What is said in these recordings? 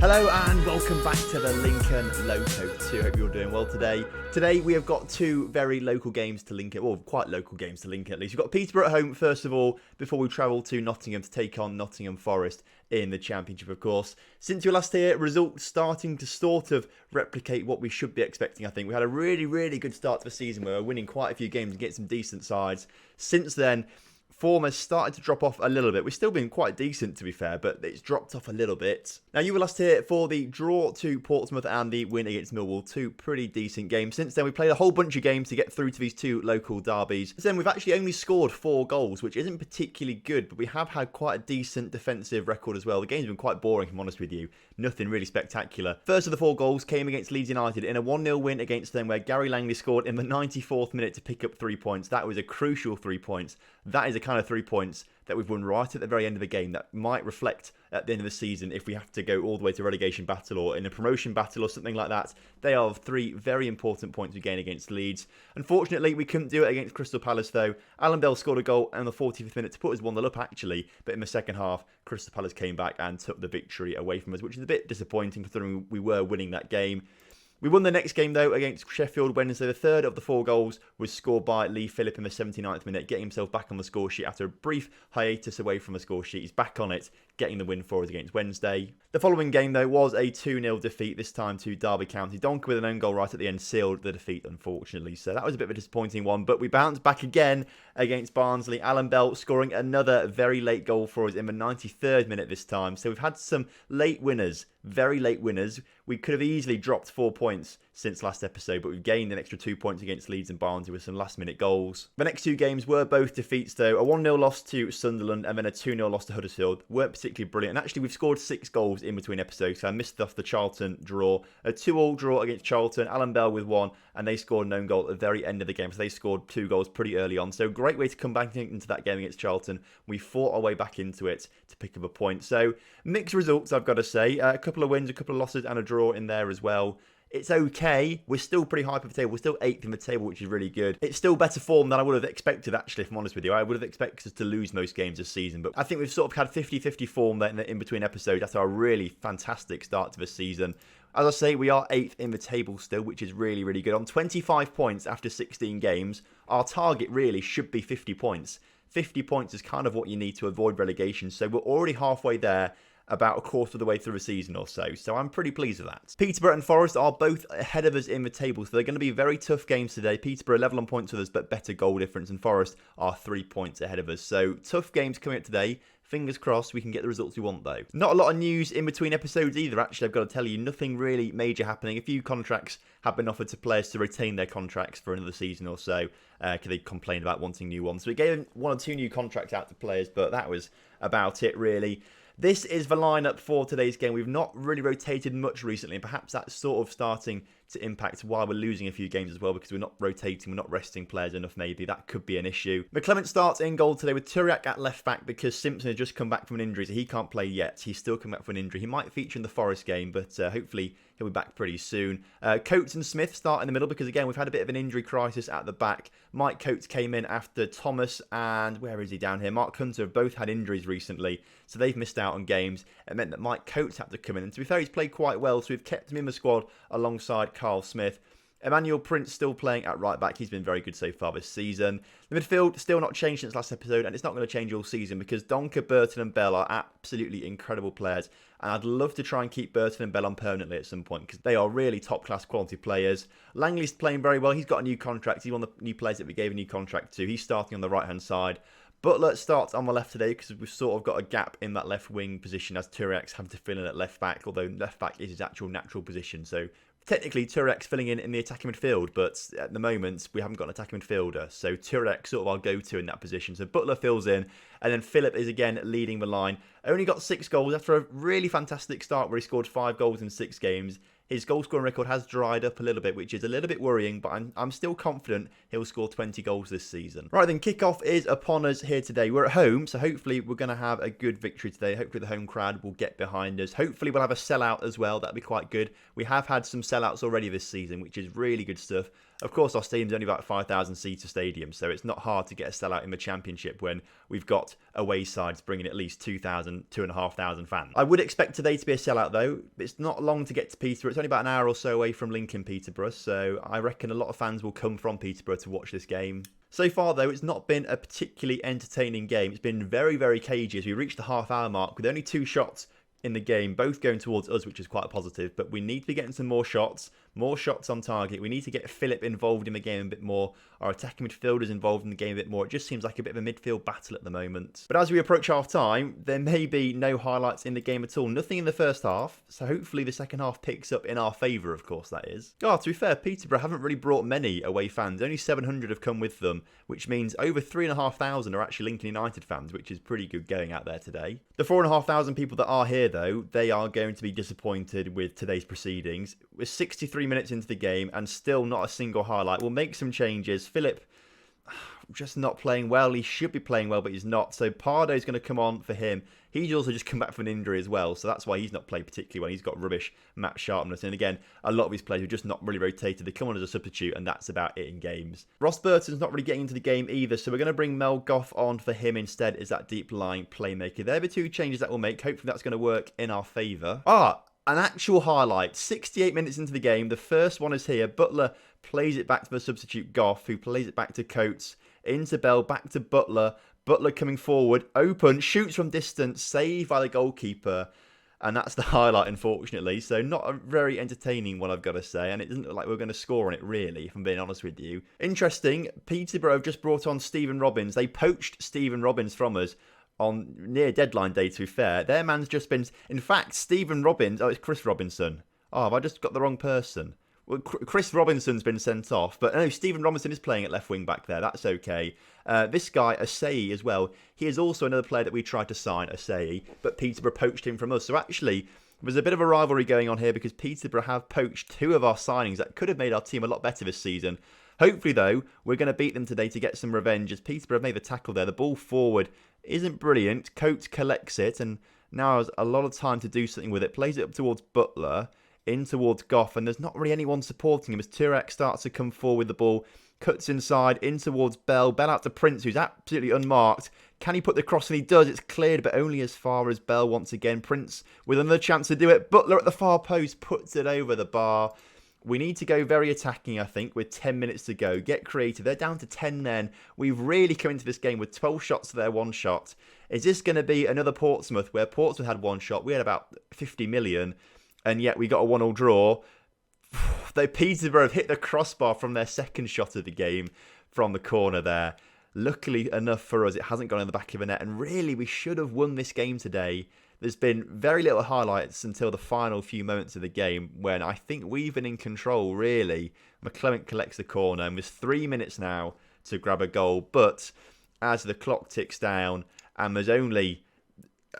Hello and welcome back to the Lincoln Loco 2. Hope you're doing well today. Today we have got two very local games to Lincoln, well quite local games to Lincoln at least. We've got Peterborough at home first of all before we travel to Nottingham to take on Nottingham Forest in the Championship of course. Since you were last here, results starting to sort of replicate what we should be expecting I think. We had a really good start to the season where we were winning quite a few games and getting some decent sides. Since then, form has started to drop off a little bit. We've still been quite decent to be fair, but it's dropped off a little bit. Now you were last here for the draw to Portsmouth and the win against Millwall. Two pretty decent games. Since then we played a whole bunch of games to get through to these two local derbies. Since then we've actually only scored 4 goals, which isn't particularly good, but we have had quite a decent defensive record as well. The game's been quite boring if I'm honest with you. Nothing really spectacular. First of the 4 goals came against Leeds United in a 1-0 win against them where Gary Langley scored in the 94th minute to pick up 3 points. That was a crucial 3 points. That is a kind of 3 points that we've won right at the very end of the game that might reflect at the end of the season if we have to go all the way to relegation battle or in a promotion battle or something like that. They are 3 very important points we gain against Leeds. Unfortunately, we couldn't do it against Crystal Palace though. Alan Bell scored a goal in the 45th minute to put us 1-0 up actually, but in the second half, Crystal Palace came back and took the victory away from us, which is a bit disappointing considering we were winning that game. We won the next game though against Sheffield Wednesday. The third of the 4 goals was scored by Lee Phillip in the 79th minute, getting himself back on the score sheet after a brief hiatus away from the score sheet. He's back on it, getting the win for us against Wednesday. The following game though was a 2-0 defeat, this time to Derby County. Donker with an own goal right at the end sealed the defeat unfortunately. So that was a bit of a disappointing one, but we bounced back again against Barnsley. Alan Bell scoring another very late goal for us in the 93rd minute this time. So we've had some late winners, very late winners. We could have easily dropped 4 points since last episode, but we've gained an extra 2 points against Leeds and Barnsley with some last minute goals. The next 2 games were both defeats though. A 1-0 loss to Sunderland and then a 2-0 loss to Huddersfield. Weren't particularly brilliant. And actually we've scored 6 goals in between episodes. So I missed off the Charlton draw. A 2-2 draw against Charlton. Alan Bell with 1 and they scored an own goal at the very end of the game. So they scored 2 goals pretty early on. So great way to come back into that game against Charlton. We fought our way back into it to pick up a point. So mixed results I've got to say. A couple of wins, a couple of losses and a draw in there as well. It's okay. We're still pretty high up the table. We're still 8th in the table, which is really good. It's still better form than I would have expected, actually, if I'm honest with you. I would have expected us to lose most games this season, but I think we've sort of had 50-50 form there in between episodes after a really fantastic start to the season. As I say, we are 8th in the table still, which is really good. On 25 points after 16 games, our target really should be 50 points. 50 points is kind of what you need to avoid relegation, so we're already halfway there, about a quarter of the way through the season or so. So I'm pretty pleased with that. Peterborough and Forest are both ahead of us in the table. So they're going to be very tough games today. Peterborough level on points with us, but better goal difference. And Forest are 3 points ahead of us. So tough games coming up today. Fingers crossed we can get the results we want though. Not a lot of news in between episodes either, actually, I've got to tell you. Nothing really major happening. A few contracts have been offered to players to retain their contracts for another season or so. Because they complained about wanting new ones. So we gave 1 or 2 new contracts out to players, but that was about it really. This is the lineup for today's game. We've not really rotated much recently, and perhaps that's sort of starting to impact why we're losing a few games as well, because we're not rotating, we're not resting players enough maybe. That could be an issue. McClement starts in goal today with Turiak at left back because Simpson has just come back from an injury, so he can't play yet. He's still coming back from an injury. He might feature in the Forest game, but hopefully he'll be back pretty soon. Coates and Smith start in the middle because, again, we've had a bit of an injury crisis at the back. Mike Coates came in after Thomas and, where is he down here? Mark Hunter have both had injuries recently, so they've missed out on games. It meant that Mike Coates had to come in, and to be fair, he's played quite well, so we've kept him in the squad alongside Carl Smith. Emmanuel Prince still playing at right back. He's been very good so far this season. The midfield still not changed since last episode, and it's not going to change all season because Donker, Burton and Bell are absolutely incredible players, and I'd love to try and keep Burton and Bell on permanently at some point because they are really top-class quality players. Langley's playing very well. He's got a new contract. He's one of the new players that we gave a new contract to. He's starting on the right-hand side. Butler starts on the left today because we've sort of got a gap in that left wing position as Turiak's having to fill in at left back, although left back is his actual natural position, so technically, Turiak's filling in the attacking midfield, but at the moment, we haven't got an attacking midfielder. So Turiak's sort of our go-to in that position. So Butler fills in, and then Phillip is again leading the line. Only got 6 goals after a really fantastic start where he scored 5 goals in 6 games. His goal scoring record has dried up a little bit, which is a little bit worrying, but I'm still confident he'll score 20 goals this season. Right then, kickoff is upon us here today. We're at home, so hopefully we're going to have a good victory today. Hopefully the home crowd will get behind us. Hopefully we'll have a sellout as well. That'd be quite good. We have had some sellouts already this season, which is really good stuff. Of course, our stadium's only about 5,000 seater stadium, so it's not hard to get a sellout in the Championship when we've got away sides bringing at least 2,000, 2,500 fans. I would expect today to be a sellout though. It's not long to get to Peterborough. It's only about an hour or so away from Lincoln, Peterborough, so I reckon a lot of fans will come from Peterborough to watch this game. So far though, it's not been a particularly entertaining game. It's been very, very cagey as we reached the half-hour mark with only 2 shots in the game, both going towards us, which is quite positive, but we need to be getting some more shots on target. We need to get Philip involved in the game a bit more, our attacking midfielders involved in the game a bit more. It just seems like a bit of a midfield battle at the moment. But as we approach half-time, there may be no highlights in the game at all. Nothing in the first half, so hopefully the second half picks up in our favour, of course, that is. To be fair, Peterborough haven't really brought many away fans. Only 700 have come with them, which means over 3,500 are actually Lincoln United fans, which is pretty good going out there today. The 4,500 people that are here, though, they are going to be disappointed with today's proceedings. We're 63 minutes into the game and still not a single highlight. We'll make some changes. Philip just not playing well. He should be playing well, but he's not. So Pardo's going to come on for him. He's also just come back from an injury as well, so that's why he's not played particularly well. He's got rubbish match sharpness. And again, a lot of his players are just not really rotated. They come on as a substitute, and that's about it in games. Ross Burton's not really getting into the game either, so we're going to bring Mel Goff on for him instead as that deep line playmaker. They're the 2 changes that we'll make. Hopefully that's going to work in our favour. An actual highlight. 68 minutes into the game. The first one is here. Butler plays it back to the substitute Goff, who plays it back to Coates. Into Bell, back to Butler. Butler coming forward, open, shoots from distance, saved by the goalkeeper. And that's the highlight, unfortunately. So not a very entertaining one, I've got to say. And it doesn't look like we're going to score on it, really, if I'm being honest with you. Interesting, Peterborough have just brought on Stephen Robbins. They poached Stephen Robbins from us on near deadline day, to be fair. Their man's just been... In fact, Stephen Robbins... it's Chris Robinson. Have I just got the wrong person? Well, Chris Robinson's been sent off, but no, Stephen Robinson is playing at left wing back there. That's okay. This guy, Asai, as well, he is also another player that we tried to sign, Asai, but Peterborough poached him from us. So actually, there's a bit of a rivalry going on here because Peterborough have poached 2 of our signings that could have made our team a lot better this season. Hopefully, though, we're going to beat them today to get some revenge as Peterborough have made the tackle there. The ball forward isn't brilliant. Coates collects it and now has a lot of time to do something with it. Plays it up towards Butler, in towards Goff, and there's not really anyone supporting him as Turek starts to come forward with the ball. Cuts inside, in towards Bell. Bell out to Prince, who's absolutely unmarked. Can he put the cross? And he does. It's cleared, but only as far as Bell once again. Prince with another chance to do it. Butler at the far post puts it over the bar. We need to go very attacking, I think, with 10 minutes to go. Get creative. They're down to 10 men. We've really come into this game with 12 shots to their 1 shot. Is this going to be another Portsmouth where Portsmouth had 1 shot? We had about 50 million, and yet we got a 1-1 draw. Though Peterborough have hit the crossbar from their second shot of the game from the corner there. Luckily enough for us, it hasn't gone in the back of the net, and really we should have won this game today. There's been very little highlights until the final few moments of the game when I think we've been in control, really. McClement collects the corner and with 3 minutes now to grab a goal. But as the clock ticks down and there's only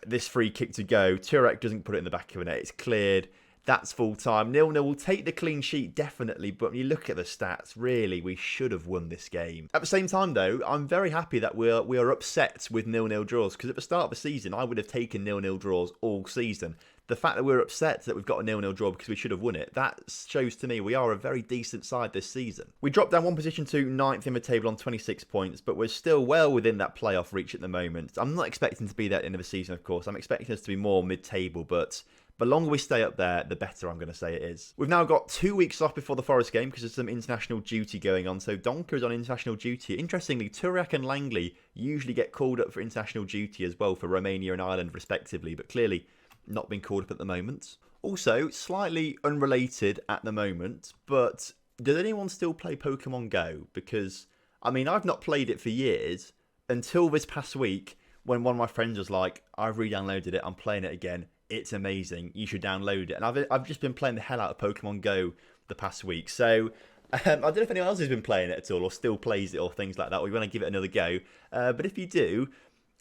this free kick to go, Turek doesn't put it in the back of the net. It's cleared. That's full time. 0-0 will take the clean sheet, definitely. But when you look at the stats, really, we should have won this game. At the same time, though, I'm very happy that we are upset with 0-0 draws. Because at the start of the season, I would have taken 0-0 draws all season. The fact that we're upset that we've got a 0-0 draw because we should have won it, that shows to me we are a very decent side this season. We dropped down 1 position to 9th in the table on 26 points, but we're still well within that playoff reach at the moment. I'm not expecting to be there at the end of the season, of course. I'm expecting us to be more mid-table, but the longer we stay up there, the better I'm going to say it is. We've now got 2 weeks off before the Forest game because there's some international duty going on. So Donker is on international duty. Interestingly, Turek and Langley usually get called up for international duty as well for Romania and Ireland respectively, but clearly not been called up at the moment. Also, slightly unrelated at the moment, but does anyone still play Pokemon Go? Because, I mean, I've not played it for years until this past week when one of my friends was like, I've re-downloaded it, I'm playing it again. It's amazing. You should download it. And I've just been playing the hell out of Pokemon Go the past week. So I don't know if anyone else has been playing it at all or still plays it or things like that. Or you want to give it another go. But if you do,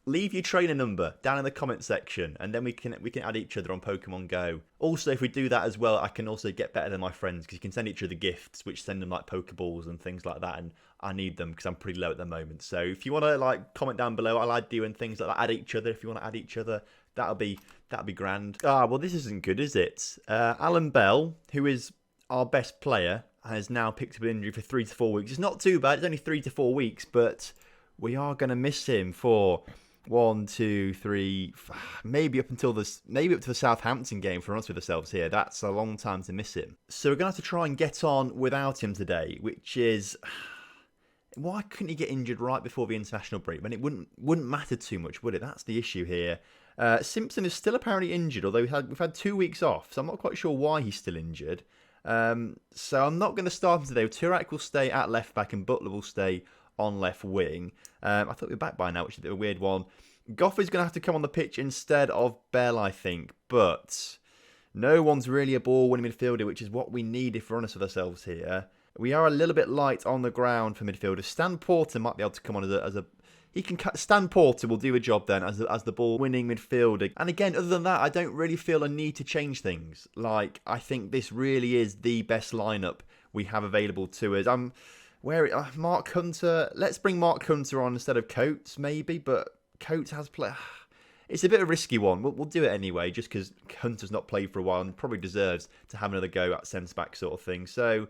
leave your trainer number down in the comment section. And then we can add each other on Pokemon Go. Also, if we do that as well, I can also get better than my friends. Because you can send each other gifts, which send them like Pokeballs and things like that. And I need them because I'm pretty low at the moment. So if you want to like comment down below, I'll add you and things like that. Add each other if you want to add each other. That'll be grand. Well, this isn't good, is it? Alan Bell, who is our best player, has now picked up an injury for 3 to 4 weeks. It's not too bad. It's only 3 to 4 weeks, but we are going to miss him for 1, 2, 3, maybe up to the Southampton game. For us with ourselves here, that's a long time to miss him. So we're going to have to try and get on without him today, which is, why couldn't he get injured right before the international break? Then it wouldn't matter too much, would it? That's the issue here. Simpson is still apparently injured, although we've had 2 weeks off, so I'm not quite sure why he's still injured. So I'm not going to start him today. Turak will stay at left back and Butler will stay on left wing. I thought we were back by now, which is a bit of a weird one. Goff is going to have to come on the pitch instead of Bell, I think. But no one's really a ball-winning midfielder, which is what we need if we're honest with ourselves here. We are a little bit light on the ground for midfielders. Stan Porter might be able to come on as a Stan Porter will do a job then as the ball-winning midfielder. And again, other than that, I don't really feel a need to change things. Like, I think this really is the best lineup we have available to us. Mark Hunter. Let's bring Mark Hunter on instead of Coates, maybe. But Coates has played. It's a bit of a risky one. We'll do it anyway, just because Hunter's not played for a while and probably deserves to have another go at centre-back sort of thing. So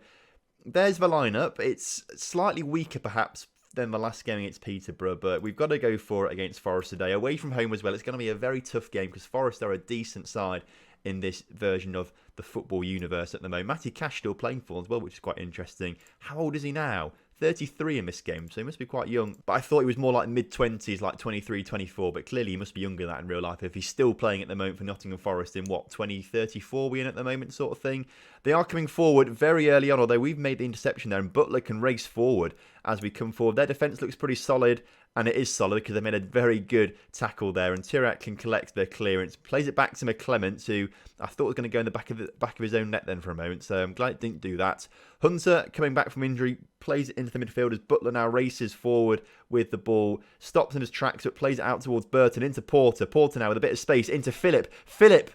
there's the lineup. It's slightly weaker, perhaps, than the last game against Peterborough, but we've got to go for it against Forest today. Away from home as well. It's going to be a very tough game because Forest are a decent side in this version of the football universe at the moment. Matty Cash still playing for as well, which is quite interesting. How old is he now? 33 in this game, so he must be quite young. But I thought he was more like mid-20s, like 23, 24, but clearly he must be younger than that in real life if he's still playing at the moment for Nottingham Forest in, 2034 we in at the moment sort of thing. They are coming forward very early on, although we've made the interception there, and Butler can race forward as we come forward. Their defence looks pretty solid, and it is solid because they made a very good tackle there, and Turak can collect their clearance, plays it back to McClement, who I thought was going to go in the back of his own net then for a moment, so I'm glad it didn't do that. Hunter, coming back from injury, plays it into the midfielders. Butler now races forward with the ball, stops in his tracks, but plays it out towards Burton, into Porter. Porter now with a bit of space, into Philip. Philip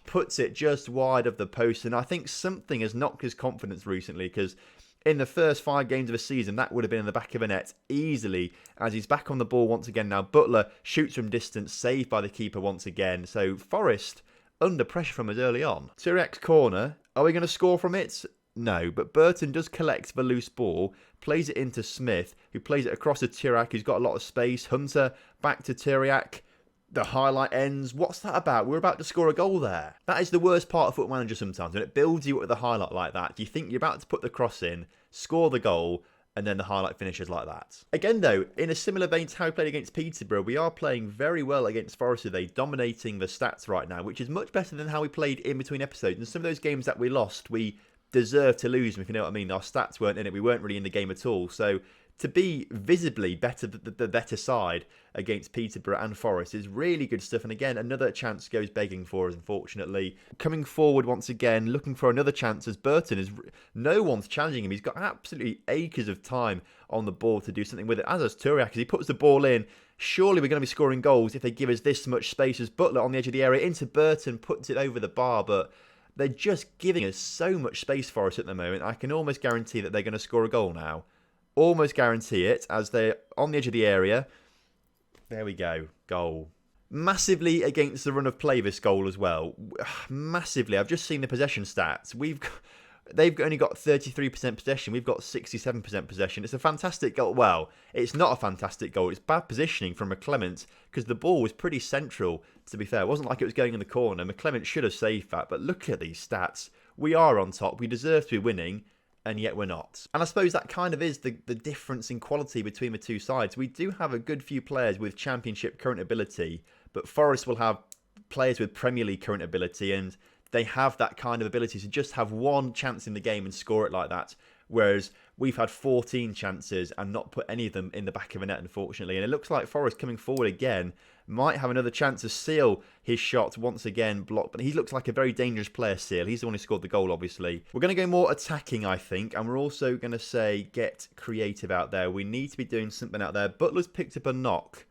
puts it just wide of the post, and I think something has knocked his confidence recently, because in the first 5 games of the season, that would have been in the back of a net easily, as he's back on the ball once again now. Butler shoots from distance, saved by the keeper once again. So Forest under pressure from us early on. Turak's corner, are we going to score from it? No, but Burton does collect the loose ball, plays it into Smith, who plays it across to Turak, who's got a lot of space. Hunter back to Turak. The highlight ends. What's that about? We're about to score a goal there. That is the worst part of Football Manager sometimes, when it builds you up with a highlight like that. You think you're about to put the cross in, score the goal, and then the highlight finishes like that. Again, though, in a similar vein to how we played against Peterborough, we are playing very well against Forest today, dominating the stats right now, which is much better than how we played in between episodes. And some of those games that we lost, we deserved to lose them, if you know what I mean. Our stats weren't in it. We weren't really in the game at all. So to be visibly the better side against Peterborough and Forest is really good stuff. And again, another chance goes begging for us, unfortunately. Coming forward once again, looking for another chance as Burton is... No one's challenging him. He's got absolutely acres of time on the ball to do something with it, as does Turak, as he puts the ball in. Surely we're going to be scoring goals if they give us this much space, as Butler on the edge of the area into Burton, puts it over the bar, but they're just giving us so much space for us at the moment. I can almost guarantee that they're going to score a goal now. Almost guarantee it, as they're on the edge of the area. There we go. Goal. Massively against the run of play, this goal as well. Massively. I've just seen the possession stats. They've only got 33% possession. We've got 67% possession. It's a fantastic goal. Well, it's not a fantastic goal. It's bad positioning from McClement, because the ball was pretty central, to be fair. It wasn't like it was going in the corner. McClement should have saved that. But look at these stats. We are on top. We deserve to be winning, and yet we're not. And I suppose that kind of is the difference in quality between the two sides. We do have a good few players with Championship current ability, but Forest will have players with Premier League current ability, and they have that kind of ability to just have one chance in the game and score it like that. Whereas we've had 14 chances and not put any of them in the back of a net, unfortunately. And it looks like Forest coming forward again might have another chance to seal his shot once again blocked. But he looks like a very dangerous player, Seal. He's the one who scored the goal, obviously. We're going to go more attacking, I think. And we're also going to say get creative out there. We need to be doing something out there. Butler's picked up a knock.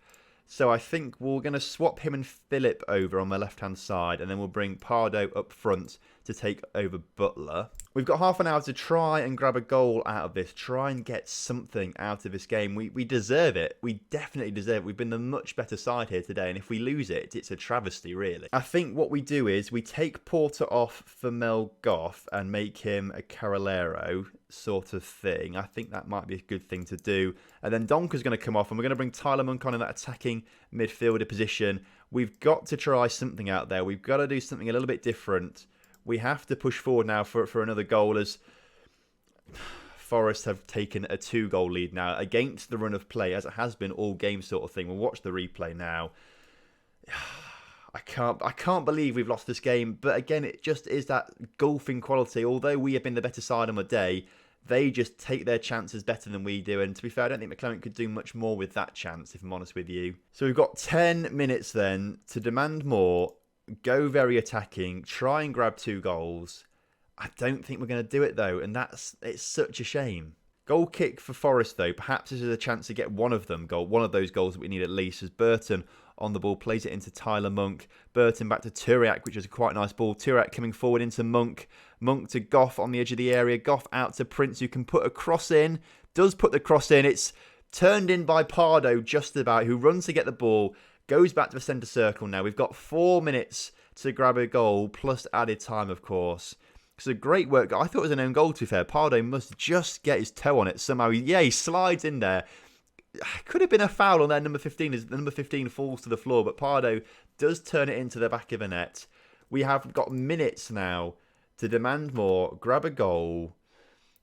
So I think we're going to swap him and Philip over on the left-hand side, and then we'll bring Pardo up front to take over Butler. We've got half an hour to try and grab a goal out of this, try and get something out of this game. We deserve it. We definitely deserve it. We've been the much better side here today, and if we lose it, it's a travesty, really. I think what we do is we take Porter off for Mel Goff and make him a Carolero sort of thing. I think that might be a good thing to do. And then Donker's going to come off, and we're going to bring Tyler Monk on in that attacking midfielder position. We've got to try something out there. We've got to do something a little bit different. We have to push forward now for another goal, as Forest have taken a 2-goal lead now against the run of play, as it has been all game sort of thing. We'll watch the replay now. I can't believe we've lost this game, but again, it just is that golfing quality. Although we have been the better side on the day, they just take their chances better than we do. And to be fair, I don't think McClement could do much more with that chance, if I'm honest with you. So we've got 10 minutes then to demand more, go very attacking, try and grab 2 goals. I don't think we're going to do it though, and it's such a shame. Goal kick for Forest though. Perhaps this is a chance to get one of those goals that we need at least, as Burton on the ball plays it into Tyler Monk. Burton back to Turiak, which is a quite nice ball. Turiak coming forward into Monk. Monk to Goff on the edge of the area. Goff out to Prince, who can put a cross in. Does put the cross in. It's turned in by Pardo just about, who runs to get the ball. Goes back to the centre circle now. We've got 4 minutes to grab a goal, plus added time, of course. So great work. I thought it was an own goal, to be fair. Pardo must just get his toe on it somehow. Yeah, he slides in there. Could have been a foul on their number 15 as the number 15 falls to the floor, but Pardo does turn it into the back of the net. We have got minutes now to demand more, grab a goal.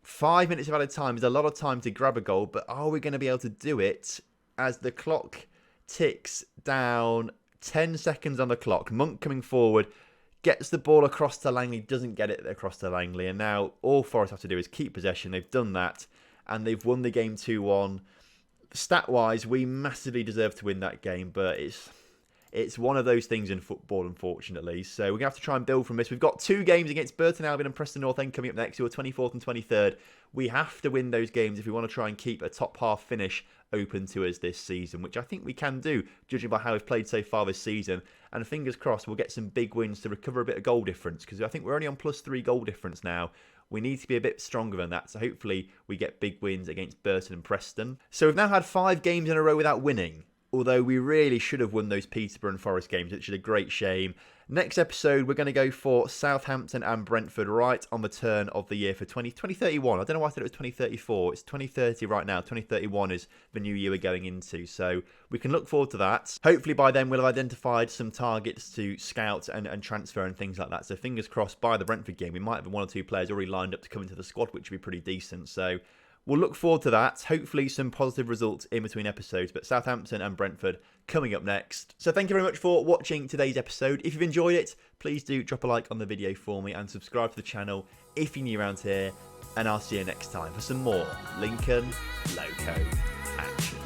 5 minutes of added time is a lot of time to grab a goal, but are we going to be able to do it as the clock ticks down? 10 seconds on the clock. Monk coming forward, gets the ball across to Langley, doesn't get it across to Langley, and now all Forest have to do is keep possession. They've done that, and they've won the game 2-1. Stat-wise, we massively deserve to win that game, but it's one of those things in football, unfortunately. So we're going to have to try and build from this. We've got 2 games against Burton Albion and Preston North End coming up next, who are 24th and 23rd. We have to win those games if we want to try and keep a top half finish open to us this season, which I think we can do, judging by how we've played so far this season. And fingers crossed, we'll get some big wins to recover a bit of goal difference, because I think we're only on +3 goal difference now. We need to be a bit stronger than that, so hopefully we get big wins against Burton and Preston. So we've now had 5 games in a row without winning, although we really should have won those Peterborough and Forest games, which is a great shame. Next episode, we're going to go for Southampton and Brentford right on the turn of the year for 2031. I don't know why I said it was 2034. It's 2030 right now. 2031 is the new year we're going into. So we can look forward to that. Hopefully by then we'll have identified some targets to scout and transfer and things like that. So fingers crossed, by the Brentford game, we might have 1 or 2 players already lined up to come into the squad, which would be pretty decent. So we'll look forward to that. Hopefully some positive results in between episodes. But Southampton and Brentford coming up next. So thank you very much for watching today's episode. If you've enjoyed it, please do drop a like on the video for me and subscribe to the channel if you're new around here. And I'll see you next time for some more Lincoln Loco action.